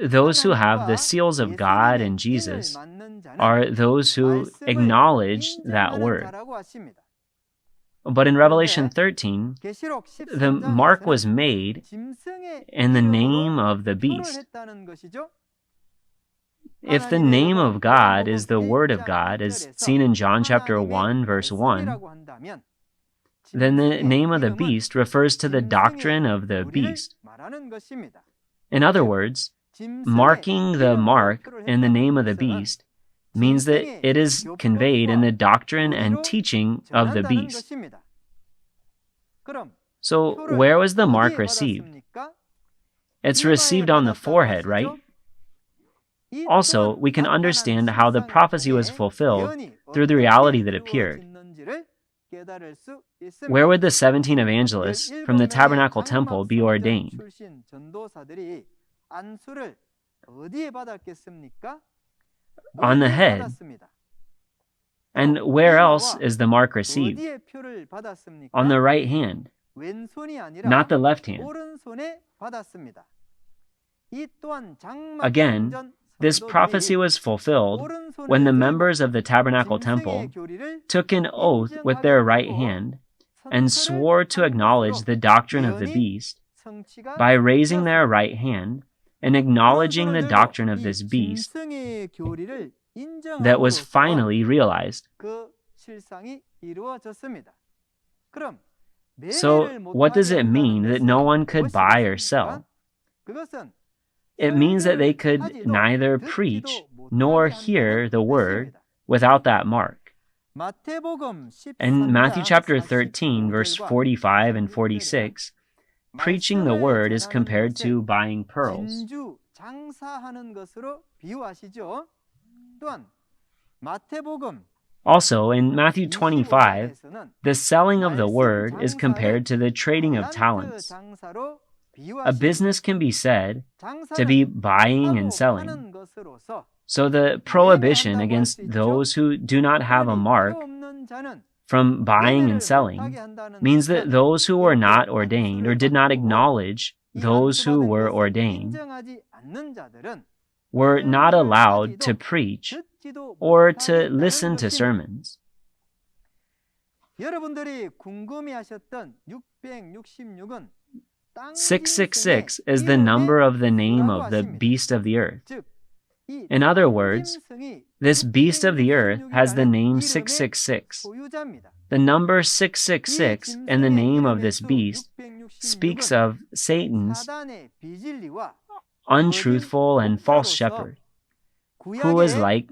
Those who have the seals of God and Jesus are those who acknowledge that word. But in Revelation 13, the mark was made in the name of the beast. If the name of God is the word of God, as seen in John chapter 1, verse 1, then the name of the beast refers to the doctrine of the beast. In other words, marking the mark in the name of the beast means that it is conveyed in the doctrine and teaching of the beast. So, where was the mark received? It's received on the forehead, right? Also, we can understand how the prophecy was fulfilled through the reality that appeared. Where would the 17 evangelists from the tabernacle temple be ordained? On the head. And where else is the mark received? On the right hand, not the left hand. Again, this prophecy was fulfilled when the members of the tabernacle temple took an oath with their right hand and swore to acknowledge the doctrine of the beast by raising their right hand and acknowledging the doctrine of this beast that was 인정함으로써 finally realized. 그 실상이 이루어졌습니다. 그럼 So, 매매를 what does 못하게 it mean 한다는 that no 것은 one could buy or sell? 무엇이겠습니까? 그것은 It means that they 설교를 could 하지도 neither 듣지도 preach 못하게 nor 한다는 hear the word 뜻입니다. without that mark. 마태복음 In 13장 Matthew chapter 13, verse 45절과 45 and 46, preaching the word is compared to buying pearls. 진주 장사하는 것으로 비유하시죠. 또한 마태복음 Also, in Matthew 25, 25장에서는 the selling of the 말씀 word is 장사를 compared to the trading of 달란트 talents. 장사로 A business 비유하시고 can be said 장사는 to be buying 사고 and selling. 파는 것으로서 So the prohibition 매매한다고 against 할수 있죠. those who do not have a 그러니 mark 필요 없는 자는 from buying 매매를 and selling 못하게 한다는 means that 뜻은 those who were 이렇게 not ordained or did not 안수를 받고 acknowledge 이 those who 안수받은 were 것을 ordained 인정하지 않는 자들은 were not 설교를 allowed to 하지도 preach 듣지도 or to 못하겠다는 listen to 것입니다. sermons. 여러분들이 궁금해하셨던 666은 666 is the number of the name of the beast of the earth. In other words, this beast of the earth has the name 666. The number 666 and the name of this beast speaks of Satan's untruthful and false shepherd, who is like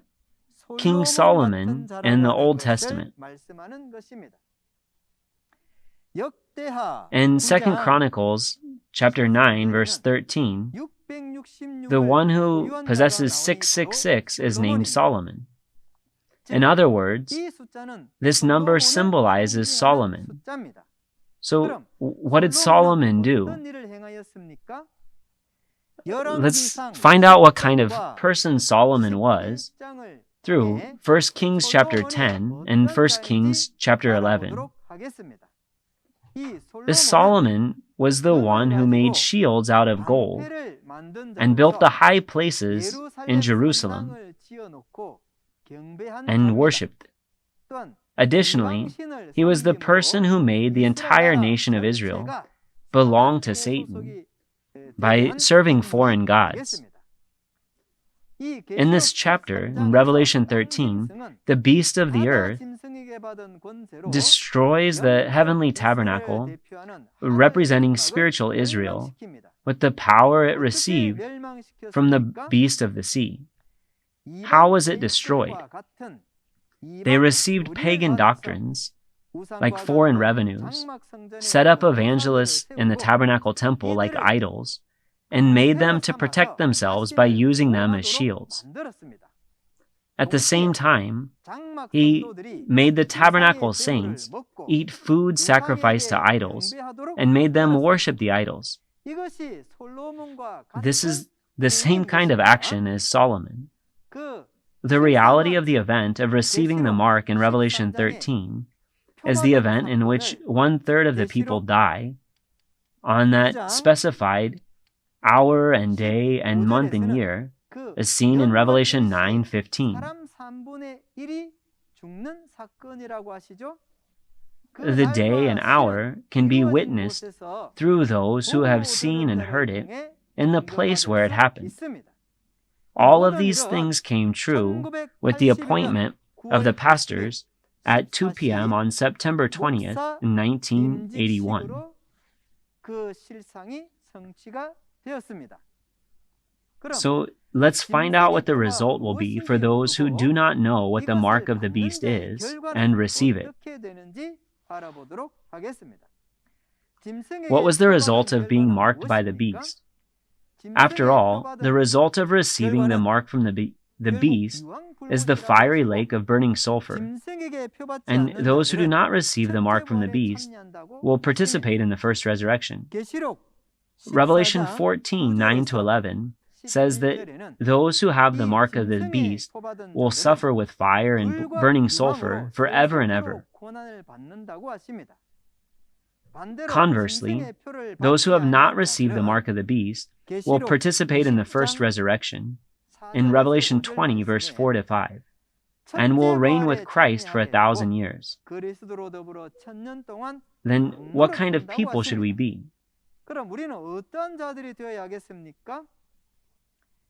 King Solomon in the Old Testament. In 2 Chronicles chapter 9, verse 13, the one who possesses 666 is named Solomon. In other words, this number symbolizes Solomon. So, what did Solomon do? Let's find out what kind of person Solomon was through 1 Kings chapter 10 and 1 Kings chapter 11. This Solomon was the one who made shields out of gold and built the high places in Jerusalem and worshipped. Additionally, he was the person who made the entire nation of Israel belong to Satan by serving foreign gods. In this chapter, in Revelation 13, the beast of the earth destroys the heavenly tabernacle, representing spiritual Israel, with the power it received from the beast of the sea. How was it destroyed? They received pagan doctrines, like foreign revenues, set up evangelists in the tabernacle temple like idols, and made them to protect themselves by using them as shields. At the same time, he made the tabernacle saints eat food sacrificed to idols and made them worship the idols. This is the same kind of action as Solomon. The reality of the event of receiving the mark in Revelation 13 is the event in which 1/3 of the people die on that specified hour and day and month and year, as seen in Revelation 9:15. The day and hour can be witnessed through those who have seen and heard it in the place where it happened. All of these things came true with the appointment of the pastors at 2 p.m. on September 20th, 1981. So let's find out what the result will be for those who do not know what the mark of the beast is and receive it. What was the result of being marked by the beast? After all, the result of receiving the mark from the beast is the fiery lake of burning sulfur. And those who do not receive the mark from the beast will participate in the first resurrection. Revelation 14:9-11 says that those who have the mark of the beast will suffer with fire and burning sulfur forever and ever. Conversely, those who have not received the mark of the beast will participate in the first resurrection in Revelation 20, verse 4-5, and will reign with Christ for 1,000 years. Then what kind of people should we be?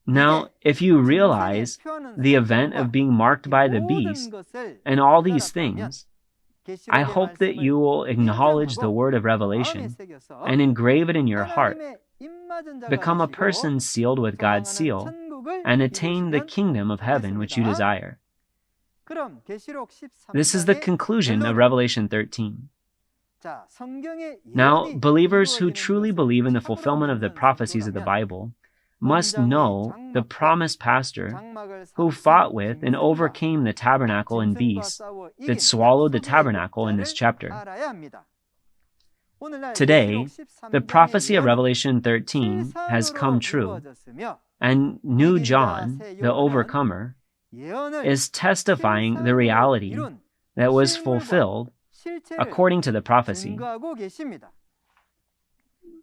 Now, if you realize the event of being marked by the beast and all these things, I hope that you will acknowledge the word of revelation and engrave it in your heart, become a person sealed with God's seal, and attain the kingdom of heaven which you desire. This is the conclusion of Revelation 13. Now, believers who truly believe in the fulfillment of the prophecies of the Bible must know the promised pastor who fought with and overcame the tabernacle and beast that swallowed the tabernacle in this chapter. Today, the prophecy of Revelation 13 has come true, and New John, the overcomer, is testifying the reality that was fulfilled according to the prophecy.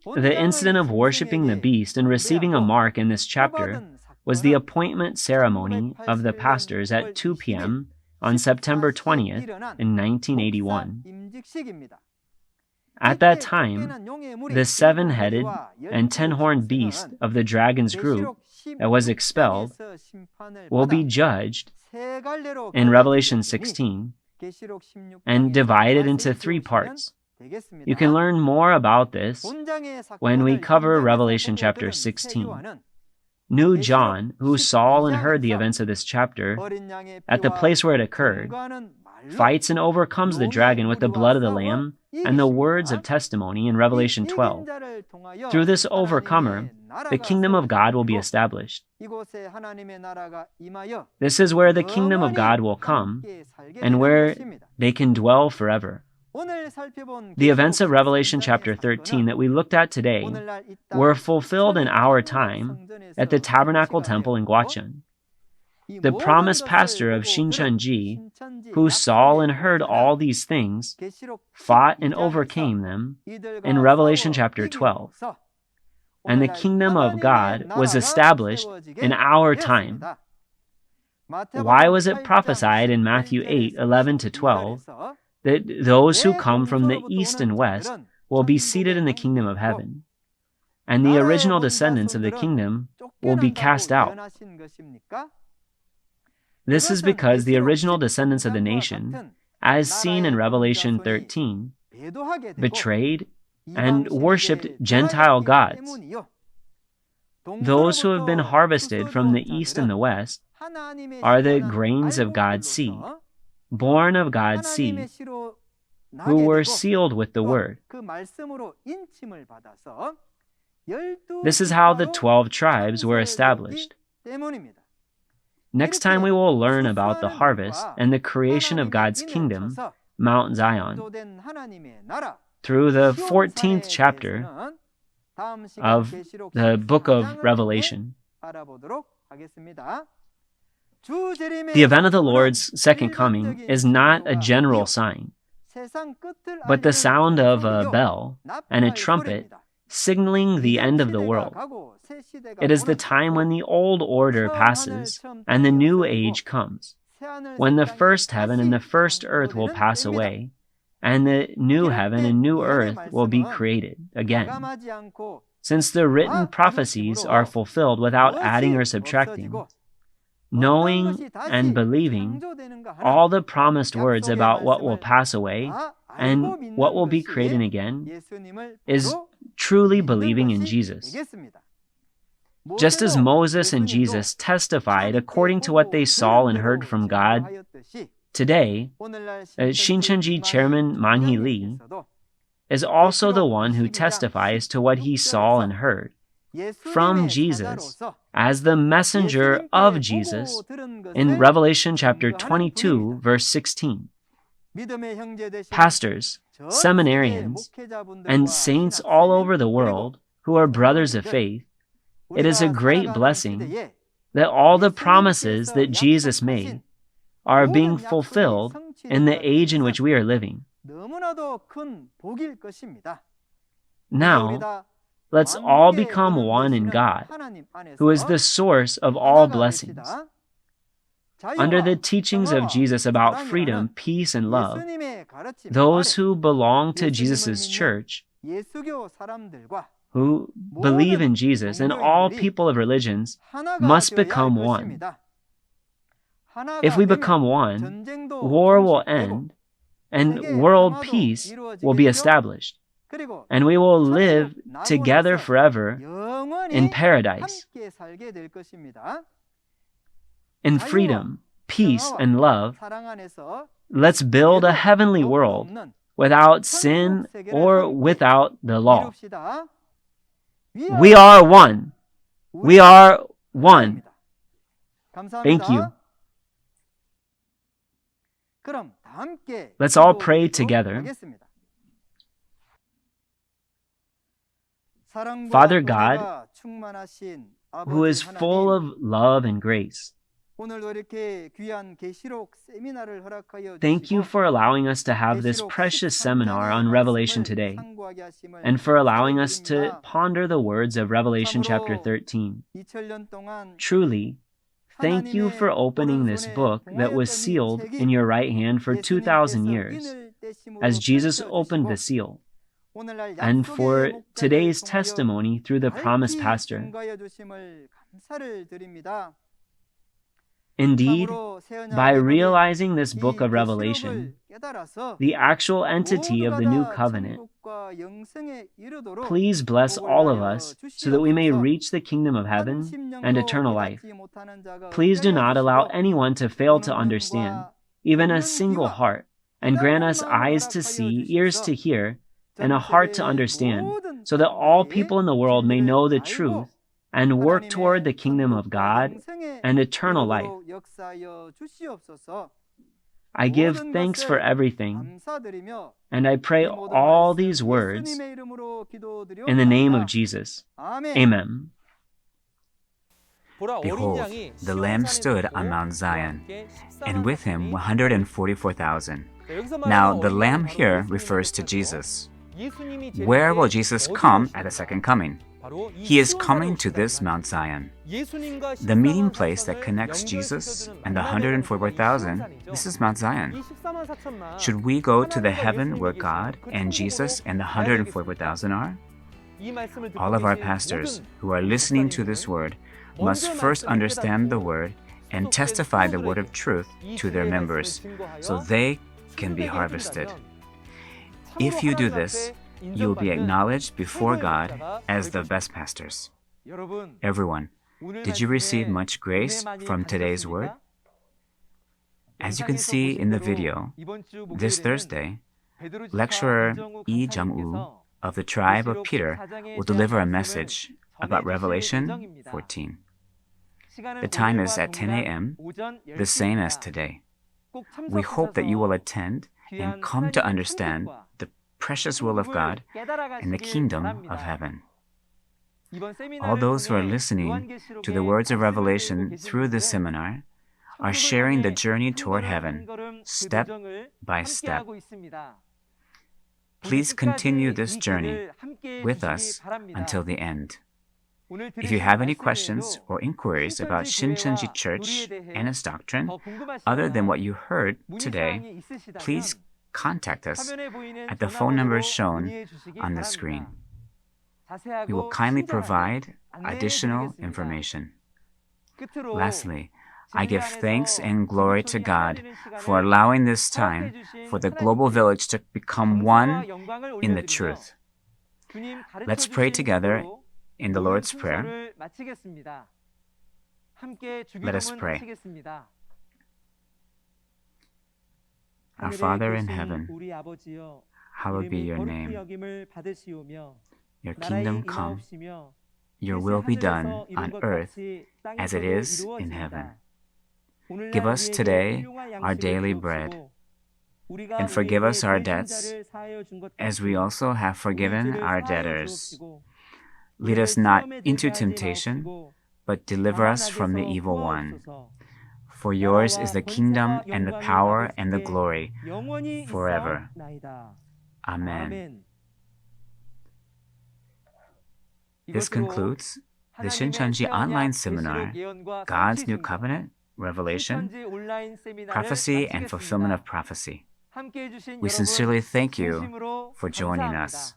The incident of worshiping the beast and receiving a mark in this chapter was the appointment ceremony of the pastors at 2 p.m. on September 20th in 1981. At that time, the seven-headed and ten-horned beast of the dragon's group that was expelled will be judged in Revelation 16 and divided into 3 parts. You can learn more about this when we cover Revelation chapter 16. New John, who saw and heard the events of this chapter at the place where it occurred, fights and overcomes the dragon with the blood of the Lamb and the words of testimony in Revelation 12. Through this overcomer, the kingdom of God will be established. This is where the kingdom of God will come and where they can dwell forever. The events of Revelation chapter 13 that we looked at today were fulfilled in our time at the Tabernacle Temple in Gwacheon. The promised pastor of Shincheonji, who saw and heard all these things, fought and overcame them in Revelation chapter 12. And the kingdom of God was established in our time. Why was it prophesied in Matthew 8:11-12 that those who come from the east and west will be seated in the kingdom of heaven, and the original descendants of the kingdom will be cast out? This is because the original descendants of the nation, as seen in Revelation 13, betrayed and worshipped Gentile gods. Those who have been harvested from the east and the west are the grains of God's seed, born of God's seed, who were sealed with the word. This is how the 12 tribes were established. Next time we will learn about the harvest and the creation of God's kingdom, Mount Zion, through the 14th chapter of the book of Revelation. The event of the Lord's second coming is not a general sign, but the sound of a bell and a trumpet signaling the end of the world. It is the time when the old order passes and the new age comes, when the first heaven and the first earth will pass away, and the new heaven and new earth will be created again. Since the written prophecies are fulfilled without adding or subtracting, knowing and believing all the promised words about what will pass away and what will be created again is truly believing in Jesus. Just as Moses and Jesus testified according to what they saw and heard from God, today, Shincheonji Chairman Man-hee Lee is also the one who testifies to what he saw and heard from Jesus as the messenger of Jesus in Revelation chapter 22, verse 16. Pastors, seminarians, and saints all over the world who are brothers of faith, it is a great blessing that all the promises that Jesus made are being fulfilled in the age in which we are living. Now, let's all become one in God, who is the source of all blessings. Under the teachings of Jesus about freedom, peace, and love, those who belong to Jesus' church who believe in Jesus and all people of religions must become one. If we become one, war will end and world peace will be established, and we will live together forever in paradise, in freedom, peace, and love. Let's build a heavenly world without sin or without the law. We are one. We are one. Thank you. Let's all pray together. Father God, who is full of love and grace, thank you for allowing us to have this precious seminar on Revelation today, and for allowing us to ponder the words of Revelation chapter 13. Truly, thank you for opening this book that was sealed in your right hand for 2,000 years, as Jesus opened the seal, and for today's testimony through the promised pastor. Indeed, by realizing this book of Revelation, the actual entity of the new covenant, please bless all of us so that we may reach the kingdom of heaven and eternal life. Please do not allow anyone to fail to understand, even a single heart, and grant us eyes to see, ears to hear, and a heart to understand, so that all people in the world may know the truth and work toward the kingdom of God and eternal life. I give thanks for everything, and I pray all these words in the name of Jesus. Amen. Behold, the Lamb stood on Mount Zion, and with him 144,000. Now, the Lamb here refers to Jesus. Where will Jesus come at the second coming? He is coming to this Mount Zion. The meeting place that connects Jesus and the 144,000, this is Mount Zion. Should we go to the heaven where God and Jesus and the 144,000 are? All of our pastors who are listening to this word must first understand the word and testify the word of truth to their members so they can be harvested. If you do this, you will be acknowledged before God as the best pastors. Everyone, did you receive much grace from today's word? As you can see in the video, this Thursday, lecturer Lee Jung-woo of the tribe of Peter will deliver a message about Revelation 14. The time is at 10 a.m., the same as today. We hope that you will attend and come to understand the precious will of God and the kingdom of heaven. All those who are listening to the words of Revelation through this seminar are sharing the journey toward heaven, step by step. Please continue this journey with us until the end. If you have any questions or inquiries about Shincheonji Church and its doctrine, other than what you heard today, please contact us at the phone numbers shown on the screen. We will kindly provide additional information. Lastly, I give thanks and glory to God for allowing this time for the global village to become one in the truth. Let's pray together in the Lord's Prayer. Let us pray. Our Father in heaven, hallowed be your name. Your kingdom come, your will be done on earth as it is in heaven. Give us today our daily bread, and forgive us our debts, as we also have forgiven our debtors. Lead us not into temptation, but deliver us from the evil one. For yours is the kingdom and the power and the glory forever. Amen. This concludes the Shincheonji online seminar, God's New Covenant, Revelation, Prophecy and Fulfillment of Prophecy. We sincerely thank you for joining us.